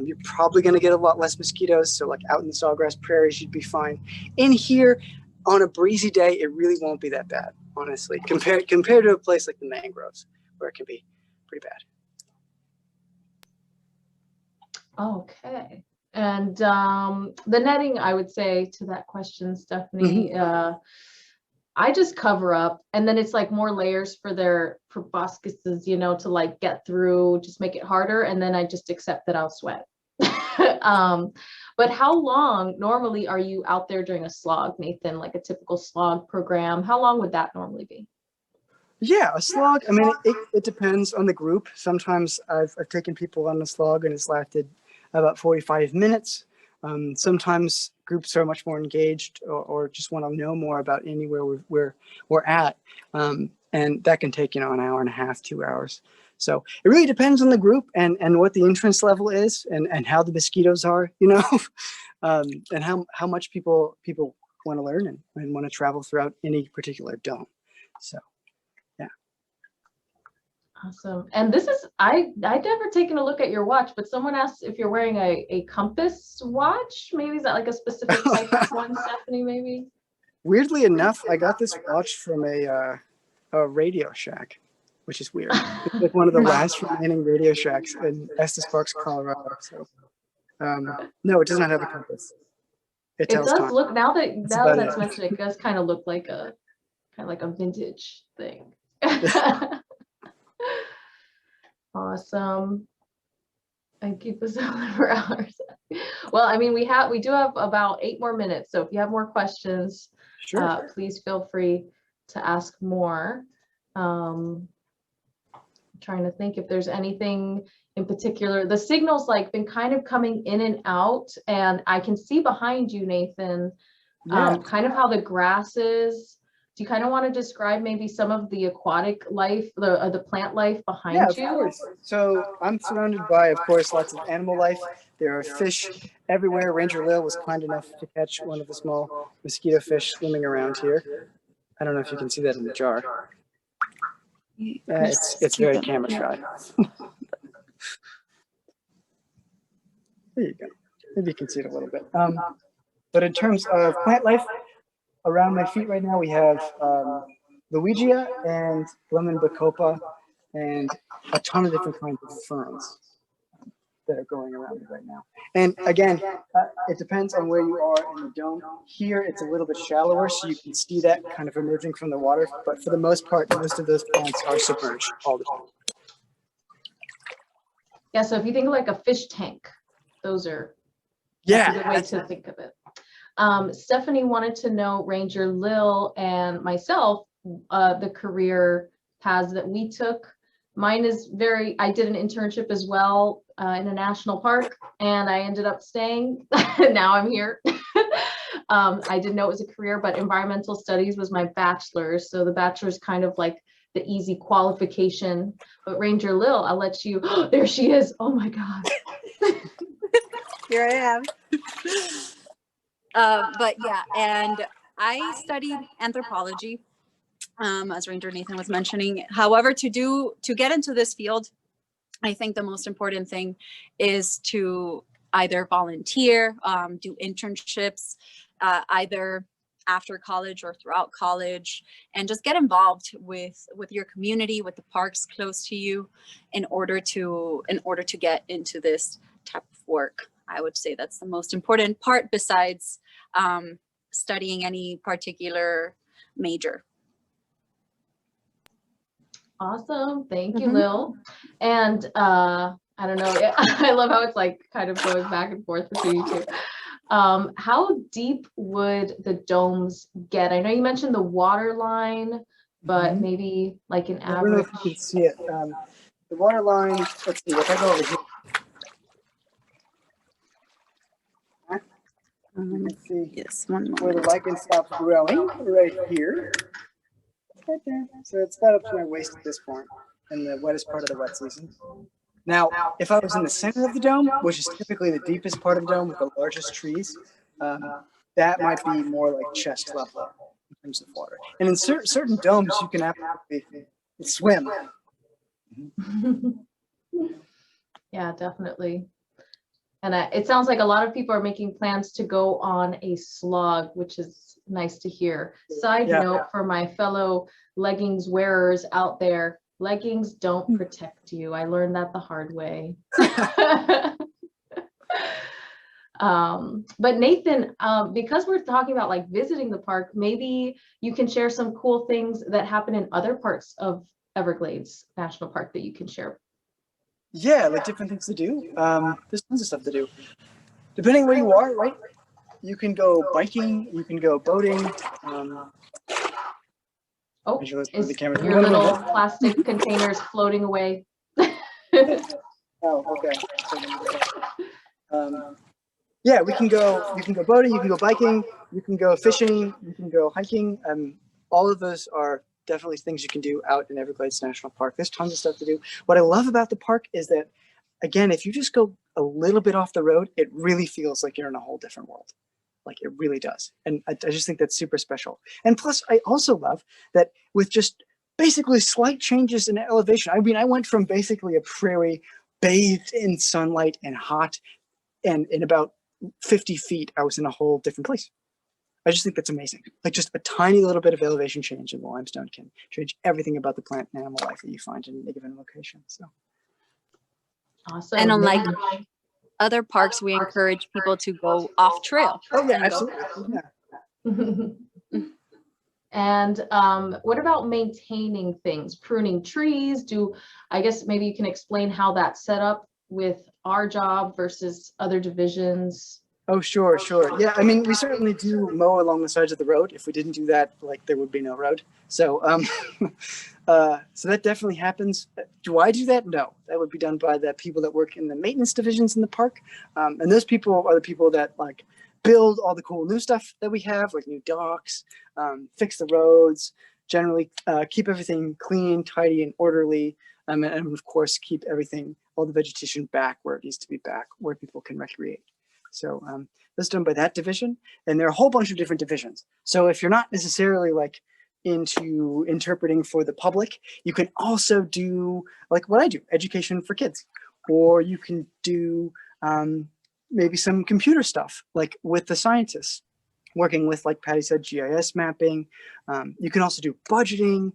you're probably going to get a lot less mosquitoes. So like out in the Sawgrass Prairies, you'd be fine. In here, on a breezy day, it really won't be that bad, honestly, compared to a place like the mangroves, where it can be pretty bad. Okay. And the netting, I would say to that question, Stephanie, I just cover up, and then it's like more layers for their proboscises, you know, to like get through, just make it harder, and then I just accept that I'll sweat. But how long normally are you out there during a slog, Nathan, like a typical slog program? How long would that normally be? Yeah, a slog. I mean, it depends on the group. Sometimes I've taken people on a slog and it's lasted about 45 minutes. Sometimes groups are much more engaged or just want to know more about anywhere we're at. And that can take, an hour and a half, 2 hours. So it really depends on the group and what the interest level is and how the mosquitoes are, and how much people want to learn and want to travel throughout any particular dome. So. Awesome. And this is, I'd never taken a look at your watch, but someone asked if you're wearing a compass watch. Maybe is that like a specific type of one, Stephanie, maybe? Weirdly enough, I got this watch from a Radio Shack, which is weird. It's like one of the last remaining Radio Shacks in Estes Parks, Colorado. So, no, it does not have a compass. It It tells does time. look, now that about that's it. mentioned, it does kind of look like a vintage thing. Awesome. And keep us on for hours. Well, I mean, we do have about 8 more minutes. So if you have more questions, Sure. please feel free to ask more. I'm trying to think if there's anything in particular. The signal's like been kind of coming in and out, and I can see behind you, Nathan, Yeah. kind of how the grass is. Do you kind of want to describe maybe some of the aquatic life, the plant life behind you? Yeah, of course. So I'm surrounded by, of course, lots of animal life. There are fish everywhere. Ranger Lil was kind enough to catch one of the small mosquito fish swimming around here. I don't know if you can see that in the jar. It's very camera shy. There you go. Maybe you can see it a little bit. But in terms of plant life, around my feet right now, we have Luigia and lemon bacopa and a ton of different kinds of ferns that are going around me right now. And again, it depends on where you are in the dome. Here, it's a little bit shallower, so you can see that kind of emerging from the water. But for the most part, most of those plants are submerged all the time. Yeah, so if you think of like a fish tank, that's a good way to think of it. Stephanie wanted to know, Ranger Lil and myself, the career paths that we took. Mine is I did an internship as well in a national park, and I ended up staying. Now I'm here. I didn't know it was a career, but environmental studies was my bachelor's. So the bachelor's kind of like the easy qualification. But Ranger Lil, I'll let you, there she is. Oh my God. Here I am. But yeah, and I studied anthropology, as Ranger Nathan was mentioning. However, to get into this field, I think the most important thing is to either volunteer, do internships, either after college or throughout college, and just get involved with your community, with the parks close to you, in order to get into this type of work. I would say that's the most important part, besides studying any particular major. Awesome. Thank you, Lil. And I don't know. I love how it's like kind of going back and forth between you two. How deep would the domes get? I know you mentioned the water line, but maybe like an I don't know average. if you can see it. The water line, let's see, if I go over here, you can see Yes, one where the moment. lichen stops growing, right here. Right there. So it's about up to my waist at this point in the wettest part of the wet season. Now, if I was in the center of the dome, which is typically the deepest part of the dome with the largest trees, that might be more like chest level in terms of water. And in certain domes, you can absolutely swim. Yeah, definitely. And it sounds like a lot of people are making plans to go on a slog, which is nice to hear. Side note for my fellow leggings wearers out there, leggings don't protect you. I learned that the hard way. But Nathan, because we're talking about like visiting the park, maybe you can share some cool things that happen in other parts of Everglades National Park that you can share. Yeah, like different things to do. There's tons of stuff to do. Depending where you are, right? You can go biking, you can go boating. Oh, Is your your little plastic containers floating away? Oh, okay. Yeah, you can go boating, you can go biking, you can go fishing, you can go hiking. All of those are definitely things you can do out in Everglades National Park. There's tons of stuff to do. What I love about the park is that, again, if you just go a little bit off the road, it really feels like you're in a whole different world. Like it really does. And I just think that's super special. And plus, I also love that with just basically slight changes in elevation. I mean, I went from basically a prairie bathed in sunlight and hot, and in about 50 feet, I was in a whole different place. I just think that's amazing. Like just a tiny little bit of elevation change in the limestone can change everything about the plant and animal life that you find in a given location. So awesome. And unlike other parks, we encourage people to go off trail. oh yeah, absolutely. Yeah. And what about maintaining things, pruning trees? I guess maybe you can explain how that's set up with our job versus other divisions. Oh, sure. Yeah, I mean, we certainly do mow along the sides of the road. If we didn't do that, like there would be no road. So, so that definitely happens. Do I do that? No, that would be done by the people that work in the maintenance divisions in the park. And those people are the people that like build all the cool new stuff that we have, like new docks, fix the roads, generally keep everything clean, tidy, and orderly. And of course, keep everything, all the vegetation back where it needs to be back, where people can recreate. So that's done by that division. And there are a whole bunch of different divisions. So if you're not necessarily like into interpreting for the public, you can also do like what I do, education for kids. Or you can do maybe some computer stuff, like with the scientists, working with, like Patty said, GIS mapping. You can also do budgeting.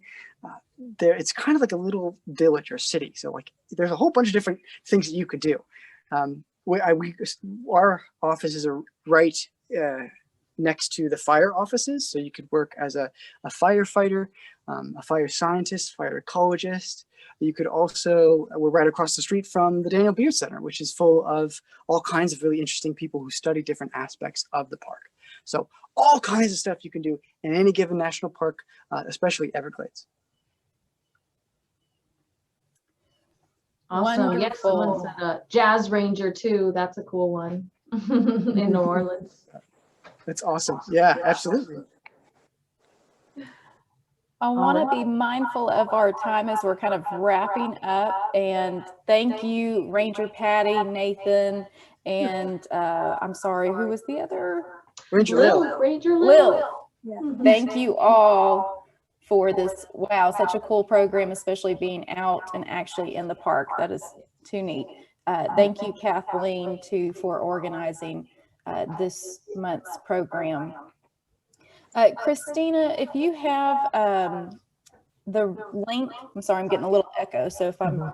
It's kind of like a little village or city. So like there's a whole bunch of different things that you could do. Our offices are right next to the fire offices, so you could work as a firefighter, a fire scientist, fire ecologist. You could also, we're right across the street from the Daniel Beard Center, which is full of all kinds of really interesting people who study different aspects of the park. So all kinds of stuff you can do in any given national park, especially Everglades. Awesome. Yes, someone said a jazz ranger too. That's a cool one in New Orleans. That's awesome. Yeah, absolutely. I want to be mindful of our time as we're kind of wrapping up, and thank you, Ranger Patty, Nathan, and I'm sorry, who was the other? Ranger Lil. Ranger Lil. Yeah. Thank you all for this. Wow, such a cool program, especially being out and actually in the park. That is too neat. Thank you, Kathleen, too, for organizing this month's program. Christina, if you have the link, I'm sorry, I'm getting a little echo, so if I'm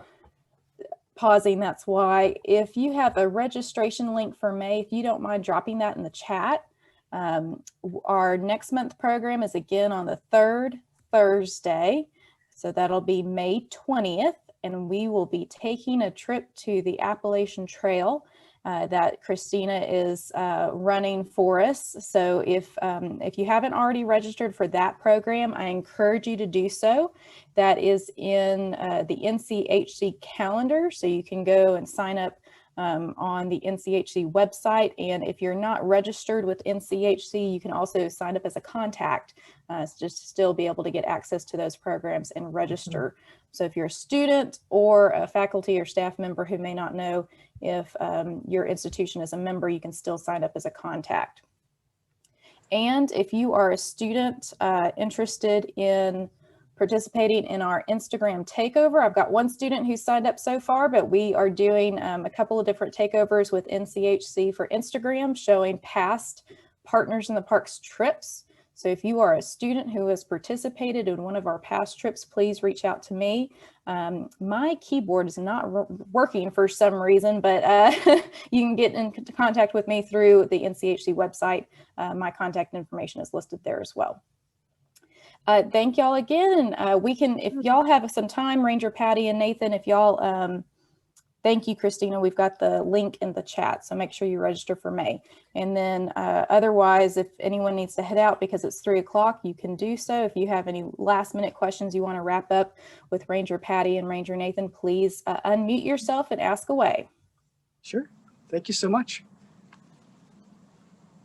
pausing, that's why. If you have a registration link for May, if you don't mind dropping that in the chat. Our next month program is again on the third Thursday, so that'll be May 20th and we will be taking a trip to the Appalachian Trail that Christina is running for us. So if you haven't already registered for that program, I encourage you to do so. That is in the NCHC calendar, so you can go and sign up on the NCHC website. And if you're not registered with NCHC, you can also sign up as a contact just to still be able to get access to those programs and register. So if you're a student or a faculty or staff member who may not know if your institution is a member, you can still sign up as a contact. And if you are a student interested in participating in our Instagram takeover, I've got one student who's signed up so far, but we are doing a couple of different takeovers with NCHC for Instagram, showing past Partners in the Parks trips. So if you are a student who has participated in one of our past trips, please reach out to me. My keyboard is not working for some reason, but you can get in contact with me through the NCHC website. My contact information is listed there as well. Thank y'all again. And we can, if y'all have some time, Ranger Patty and Nathan, if y'all, thank you, Christina. We've got the link in the chat, so make sure you register for May. And then otherwise, if anyone needs to head out because it's 3 o'clock, you can do so. If you have any last minute questions you want to wrap up with Ranger Patty and Ranger Nathan, please unmute yourself and ask away. Sure. Thank you so much.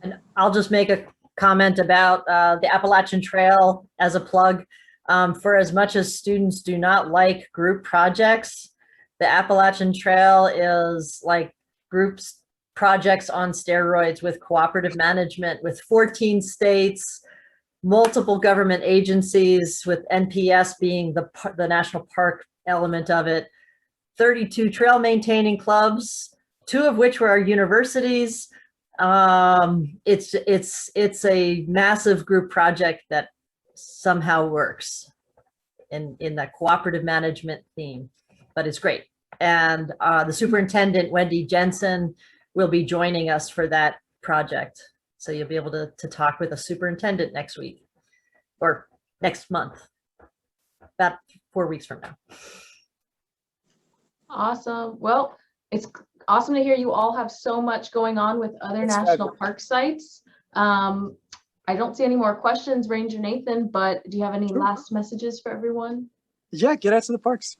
And I'll just make a comment about the Appalachian Trail as a plug. For as much as students do not like group projects, the Appalachian Trail is like groups projects on steroids with cooperative management with 14 states, multiple government agencies, with NPS being the national park element of it, 32 trail maintaining clubs, 2 of which were our universities. It's a massive group project that somehow works in that cooperative management theme, but it's great. And the superintendent, Wendy Jensen, will be joining us for that project. So you'll be able to talk with a superintendent next week or next month, about 4 weeks from now. Awesome. Well, it's awesome to hear you all have so much going on with other national park sites. I don't see any more questions, Ranger Nathan, but do you have any last messages for everyone? Yeah, get out to the parks.